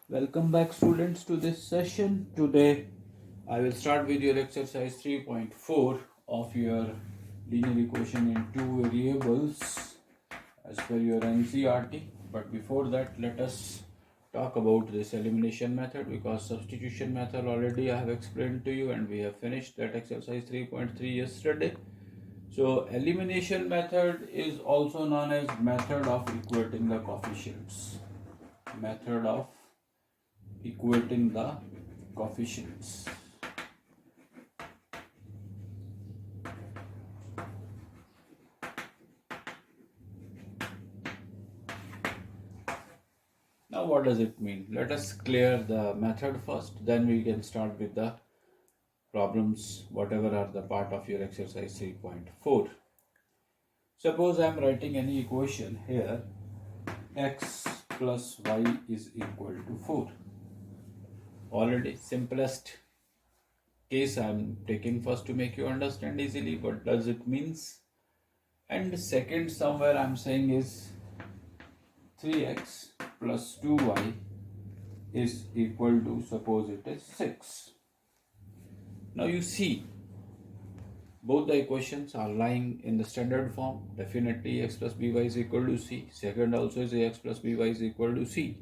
Welcome back students to this session. Today I will start with your exercise 3.4 of your linear equation in two variables as per your NCERT. But before that, let us talk about this elimination method, because substitution method already I have explained to you and we have finished that exercise 3.3 yesterday. So elimination method is also known as method of equating the coefficients. Method of equating the coefficients. Now what does it mean? Let us clear the method first, then we can start with the problems, whatever are the part of your exercise 3.4. Suppose I am writing any equation here, x plus y is equal to 4. Already simplest case I am taking first to make you understand easily what does it means. And second somewhere I am saying is 3x plus 2y is equal to, suppose it is 6. Now you see, both the equations are lying in the standard form. Definitely x plus by is equal to c. Second also is ax plus by is equal to c.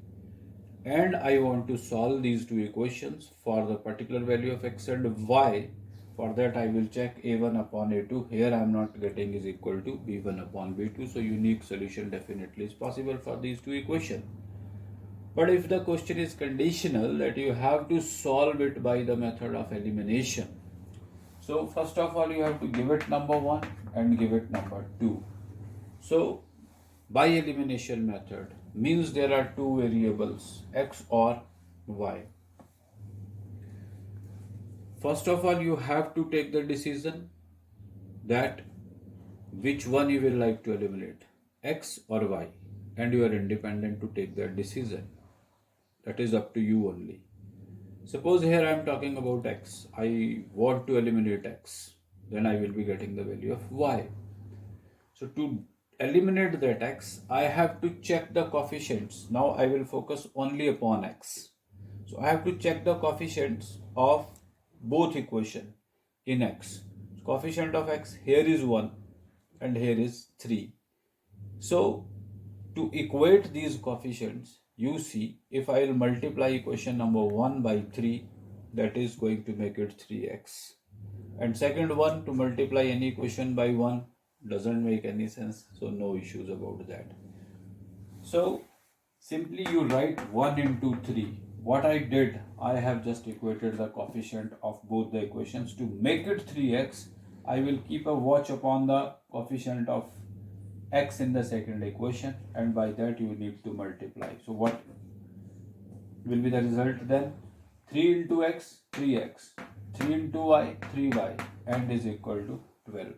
And I want to solve these two equations for the particular value of x and y. For that I will check a1 upon a2. Here I am not getting is equal to b1 upon b2. So unique solution definitely is possible for these two equations. But if the question is conditional, that you have to solve it by the method of elimination. So first of all, you have to give it number 1 and give it number 2. So by elimination method means there are two variables, x or y. First of all, you have to take the decision that which one you will like to eliminate, x or y, and you are independent to take that decision. That is up to you only. Suppose here I am talking about x. I want to eliminate x. Then I will be getting the value of y. So to eliminate that x, I have to check the coefficients. Now I will focus only upon x. So I have to check the coefficients of both equation in x. So coefficient of x here is 1 and here is 3. So to equate these coefficients, you see, if I will multiply equation number 1 by 3, that is going to make it 3x. And second one, to multiply any equation by 1 doesn't make any sense, so no issues about that. So simply you write 1 into 3. What I did, I have just equated the coefficient of both the equations. To make it 3x, I will keep a watch upon the coefficient of x in the second equation, and by that you need to multiply. So what will be the result then? 3 into x, 3x, 3 into y, 3y, and is equal to 12.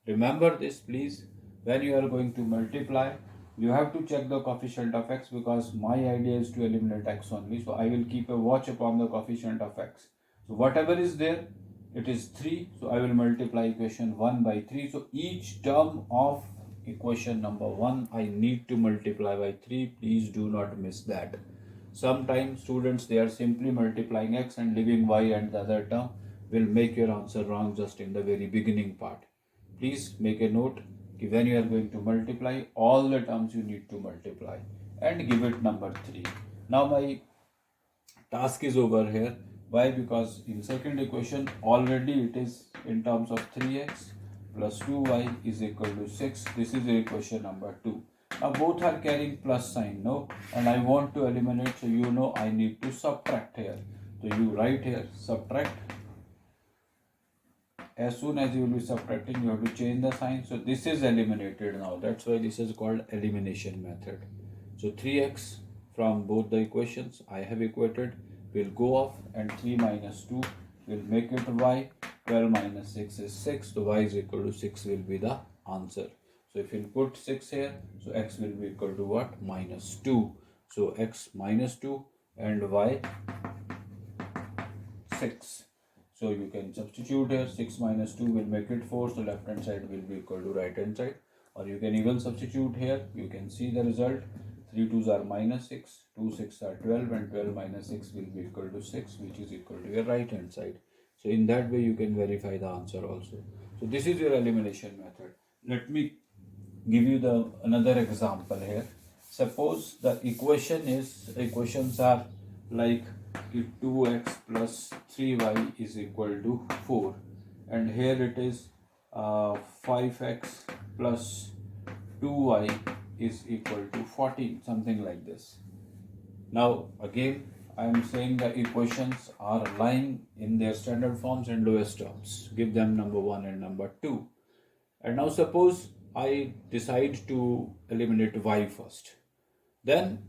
Remember this please, when you are going to multiply, you have to check the coefficient of x, because my idea is to eliminate x only. So I will keep a watch upon the coefficient of x. So whatever is there, it is 3. So I will multiply equation 1 by 3. So each term of equation number 1 I need to multiply by 3. Please do not miss that. Sometimes students, they are simply multiplying x and leaving y, and the other term will make your answer wrong just in the very beginning part. Please make a note, when you are going to multiply, all the terms you need to multiply and give it number 3. Now my task is over here. Why? Because in second equation already it is in terms of 3x plus 2y is equal to 6. This is equation number 2. Now both are carrying plus sign, no? And I want to eliminate, so you know I need to subtract here. So you write here subtract. As soon as you will be subtracting, you have to change the sign. So this is eliminated now. That's why this is called elimination method. So 3x from both the equations I have equated will go off, and 3 minus 2 will make it y. 12 minus 6 is 6. So y is equal to 6 will be the answer. So if you put 6 here, so x will be equal to what? Minus 2. So x minus 2 and y 6. So you can substitute here. 6 minus 2 will make it 4. So left hand side will be equal to right hand side. Or you can even substitute here. You can see the result. 3 2s are minus 6, 2 6 are 12, and 12 minus 6 will be equal to 6, which is equal to your right hand side. So in that way you can verify the answer also. So this is your elimination method. Let me give you the another example here. Suppose the equations are like 2x plus 3y is equal to 4, and here it is 5x plus 2y is equal to 14, something like this. Now again I am saying the equations are lying in their standard forms and lowest terms. Give them number 1 and number 2. And now suppose I decide to eliminate y first. Then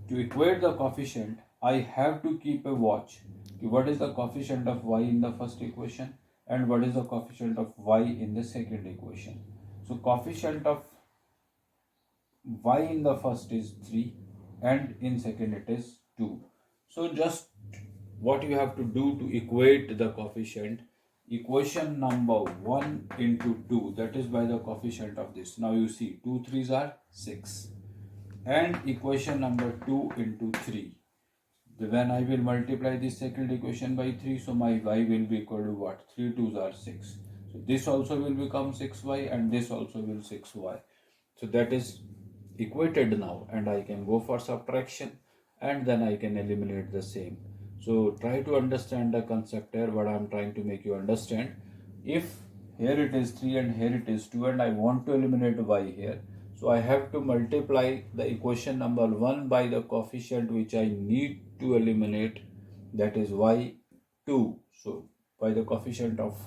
to equate the coefficient, I have to keep a watch. What is the coefficient of y in the first equation and what is the coefficient of y in the second equation. So coefficient of y in the first is 3 and in second it is 2. So just what you have to do to equate the coefficient, equation number 1 into 2, that is by the coefficient of this. Now you see 2 3s are 6, and equation number 2 into 3. When I will multiply this second equation by 3, so my y will be equal to what? 3 2s are 6. So this also will become 6y and this also will 6y. So that is equated now, and I can go for subtraction and then I can eliminate the same. So try to understand the concept here, what I am trying to make you understand. If here it is 3 and here it is 2 and I want to eliminate y here, so I have to multiply the equation number 1 by the coefficient which I need to eliminate, that is y2. So by the coefficient of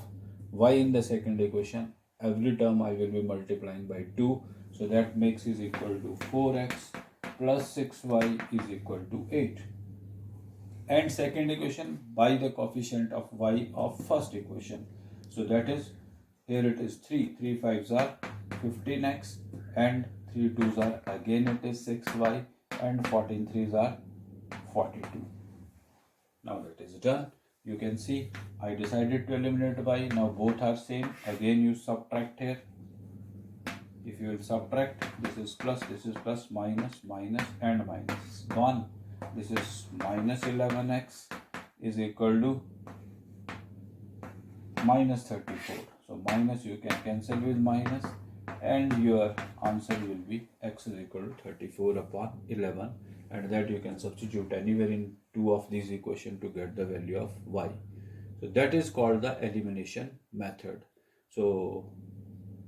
y in the second equation, every term I will be multiplying by 2. So that makes is equal to 4x plus 6y is equal to 8. And second equation by the coefficient of y of first equation. So that is, here it is 3 5s are 15x and 3 2s are again it is 6y and 14 3s are 42. Now that is done. You can see I decided to eliminate y. Now both are same. Again you subtract here. If you will subtract, this is plus, minus, minus and minus. Gone. This is minus 11x is equal to minus 34. So minus you can cancel with minus and your answer will be x is equal to 34 upon 11, and that you can substitute anywhere in two of these equations to get the value of y. So that is called the elimination method. So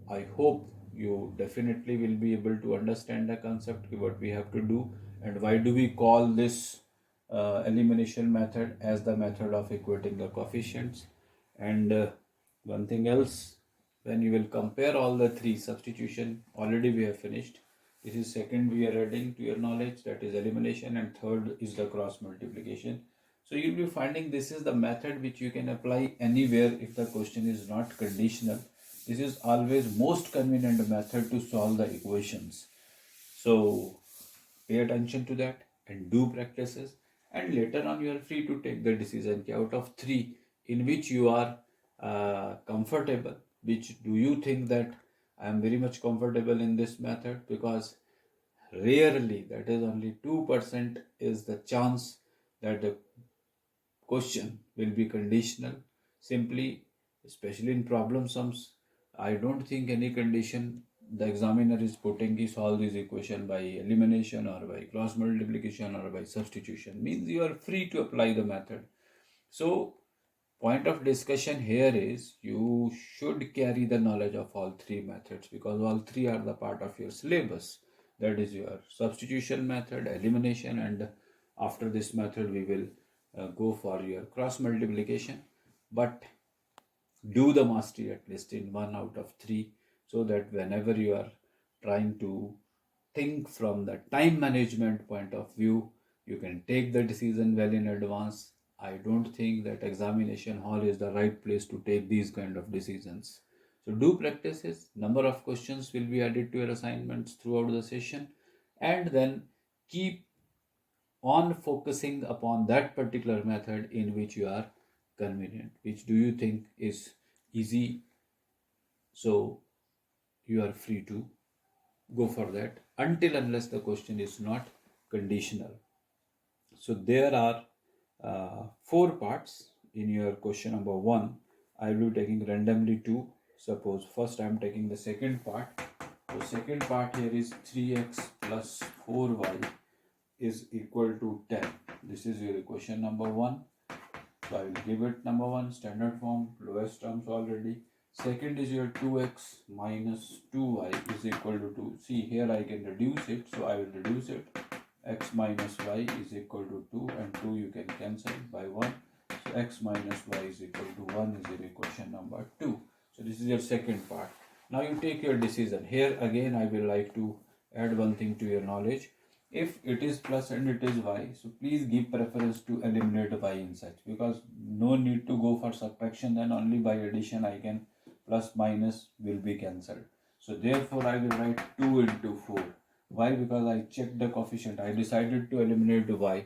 I hope you definitely will be able to understand the concept, what we have to do and why do we call this elimination method as the method of equating the coefficients. And one thing else, when you will compare all the three, substitution already we have finished, this is second we are adding to your knowledge, that is elimination, and third is the cross multiplication. So you'll be finding this is the method which you can apply anywhere if the question is not conditional. This is always most convenient method to solve the equations. So pay attention to that and do practices, and later on you are free to take the decision out of three in which you are comfortable, which do you think that I am very much comfortable in this method, because rarely, that is only 2% is the chance that the question will be conditional. Simply, especially in problem sums, I don't think any condition the examiner is putting is solve this equation by elimination or by cross multiplication or by substitution. Means you are free to apply the method. So point of discussion here is you should carry the knowledge of all three methods, because all three are the part of your syllabus. That is your substitution method, elimination, and after this method we will go for your cross multiplication. But do the mastery at least in 1 out of 3, so that whenever you are trying to think from the time management point of view, you can take the decision well in advance. I don't think that examination hall is the right place to take these kind of decisions. So do practices. Number of questions will be added to your assignments throughout the session, and then keep on focusing upon that particular method in which you are convenient, which do you think is easy. So you are free to go for that until unless the question is not conditional. So there are four parts in your question number one. I will be taking randomly two. Suppose first I am taking the second part. The second part here is 3x plus 4y is equal to 10. This is your equation number one. So I will give it number one, standard form, lowest terms already. Second is your 2x minus 2y is equal to 2. See here I can reduce it, so I will reduce it. X minus y is equal to 2 and 2 you can cancel by 1. So x minus y is equal to 1 is your equation number 2. So this is your second part. Now you take your decision. Here again I will like to add one thing to your knowledge. If it is plus and it is y, so please give preference to eliminate y in such, because no need to go for subtraction, then only by addition I can plus minus will be cancelled. So therefore I will write 2 into 4. Why? Because I checked the coefficient. I decided to eliminate y.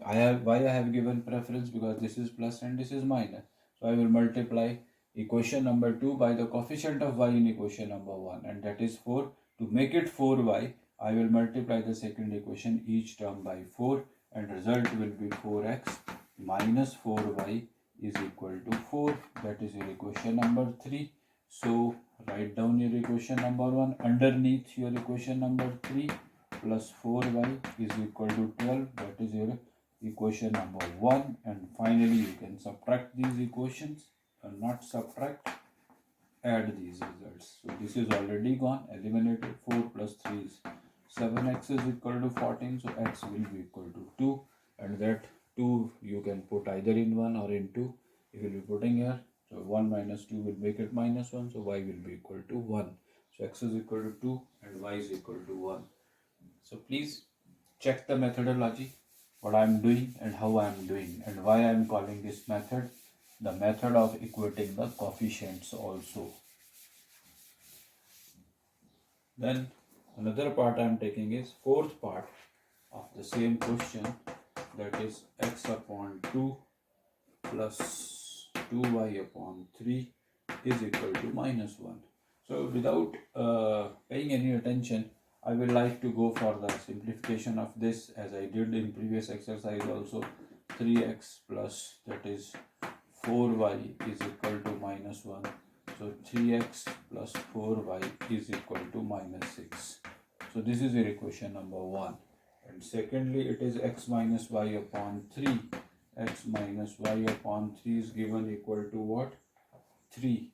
I have given preference because this is plus and this is minus. So I will multiply equation number 2 by the coefficient of y in equation number 1, and that is 4. To make it 4y, I will multiply the second equation each term by 4, and result will be 4x minus 4y is equal to 4. That is your equation number 3. So write down your equation number 1 underneath your equation number 3 plus 4y is equal to 12. That is your equation number 1, and finally you can subtract these equations, not subtract, add these results. So this is already gone, eliminated. 4 plus 3 is 7x is equal to 14, so x will be equal to 2, and that 2 you can put either in 1 or in 2. You will be putting here, so 1 minus 2 will make it minus 1, so y will be equal to 1. So x is equal to 2 and y is equal to 1. So please check the methodology, what I am doing and how I am doing, and why I am calling this method the method of equating the coefficients also. Then another part I am taking is fourth part of the same question, that is x upon 2 plus 2y upon 3 is equal to minus 1. So without paying any attention, I will like to go for the simplification of this, as I did in previous exercise also. 3x plus, that is 4y is equal to minus 1. So 3x plus 4y is equal to minus 6. So this is your equation number 1. And secondly, it is x minus y upon 3. X minus y upon 3 is given equal to what? 3.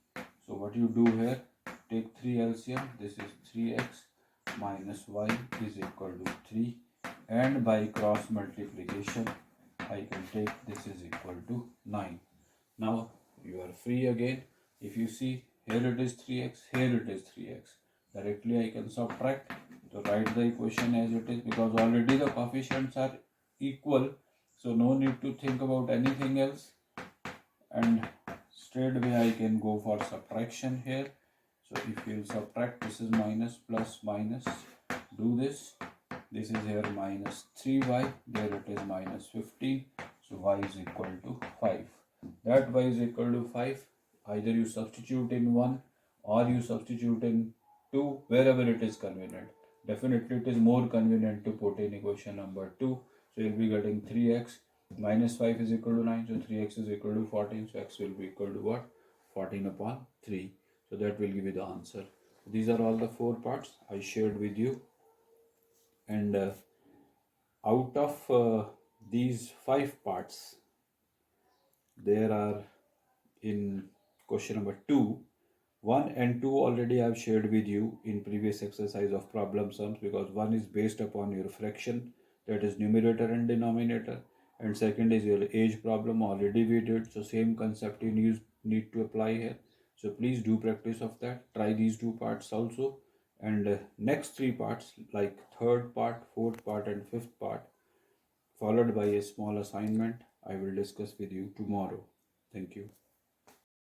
So what you do here, take 3 LCM. This is 3x minus y is equal to 3. And by cross multiplication, I can take this is equal to 9. Now you are free again. If you see, here it is 3x, here it is 3x. Directly I can subtract. So write the equation as it is, because already the coefficients are equal. So no need to think about anything else. And straight away I can go for subtraction here. So if you subtract, this is minus plus minus. Do this. This is here minus 3y. There it is minus 15. So y is equal to 5. That y is equal to 5. Either you substitute in 1 or you substitute in 2, wherever it is convenient. Definitely it is more convenient to put in equation number 2. So you'll be getting 3x minus 5 is equal to 9. So 3x is equal to 14. So x will be equal to what? 14 upon 3. So that will give you the answer. These are all the 4 parts I shared with you. And out of these 5 parts, there are in question number 2, 1 and 2 already I have shared with you in previous exercise of problem sums, because 1 is based upon your fraction, that is numerator and denominator, and second is your age problem, already we did. So same concept you need to apply here. So please do practice of that. Try these 2 parts also, and next 3 parts like third part, fourth part and fifth part, followed by a small assignment, I will discuss with you tomorrow. Thank you.